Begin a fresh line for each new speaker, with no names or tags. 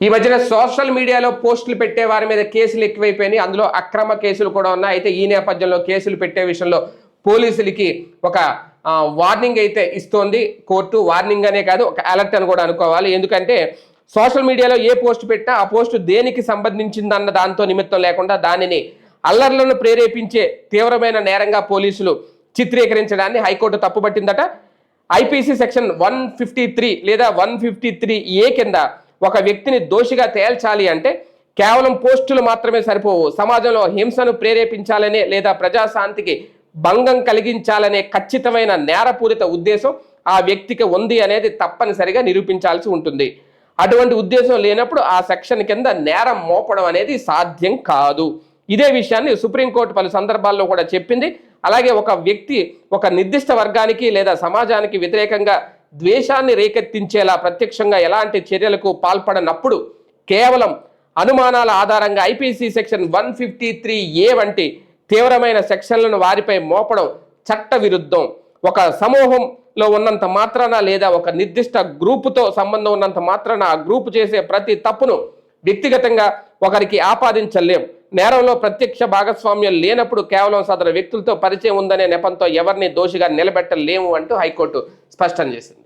ఈ మధ్యన సోషల్ మీడియాలో పోస్టులు పెట్టే వారి మీద కేసులు ఎక్కువైపోయినాయి. అందులో అక్రమ కేసులు కూడా ఉన్నాయి. అయితే ఈ నేపథ్యంలో కేసులు పెట్టే విషయంలో పోలీసులకి ఒక వార్నింగ్ అయితే ఇస్తోంది కోర్టు. వార్నింగ్ అనే కాదు, ఒక అలర్ట్ అని కూడా అనుకోవాలి. ఎందుకంటే సోషల్ మీడియాలో ఏ పోస్ట్ పెట్టినా ఆ పోస్ట్ దేనికి సంబంధించిందన్న దాంతో నిమిత్తం లేకుండా దానిని అల్లర్లను ప్రేరేపించే తీవ్రమైన నేరంగా పోలీసులు చిత్రీకరించడాన్ని హైకోర్టు తప్పుపట్టిందట. ఐపీసీ సెక్షన్ 153 లేదా 153A కింద ఒక వ్యక్తిని దోషిగా తేల్చాలి అంటే కేవలం పోస్టులు మాత్రమే సరిపోవు. సమాజంలో హింసను ప్రేరేపించాలనే లేదా ప్రజాశాంతికి భంగం కలిగించాలనే ఖచ్చితమైన నేరపూరిత ఉద్దేశం ఆ వ్యక్తికి ఉంది అనేది తప్పనిసరిగా నిరూపించాల్సి ఉంటుంది. అటువంటి ఉద్దేశం లేనప్పుడు ఆ సెక్షన్ కింద నేరం మోపడం అనేది సాధ్యం కాదు. ఇదే విషయాన్ని సుప్రీంకోర్టు పలు సందర్భాల్లో కూడా చెప్పింది. అలాగే ఒక వ్యక్తి ఒక నిర్దిష్ట వర్గానికి లేదా సమాజానికి వ్యతిరేకంగా ద్వేషాన్ని రేకెత్తించేలా ప్రత్యక్షంగా ఎలాంటి చర్యలకు పాల్పడనప్పుడు కేవలం అనుమానాల ఆధారంగా ఐపీసీ సెక్షన్ 153A వంటి తీవ్రమైన సెక్షన్లను వారిపై మోపడం చట్ట విరుద్ధం. ఒక సమూహంలో ఉన్నంత మాత్రాన లేదా ఒక నిర్దిష్ట గ్రూపుతో సంబంధం ఉన్నంత మాత్రాన ఆ గ్రూపు చేసే ప్రతి తప్పును వ్యక్తిగతంగా ఒకరికి ఆపాదించలేం. నేరంలో ప్రత్యక్ష భాగస్వామ్యం లేనప్పుడు కేవలం సదరు వ్యక్తులతో పరిచయం ఉందనే నెపంతో ఎవరిని దోషిగా నిలబెట్టలేము అంటూ హైకోర్టు స్పష్టం చేసింది.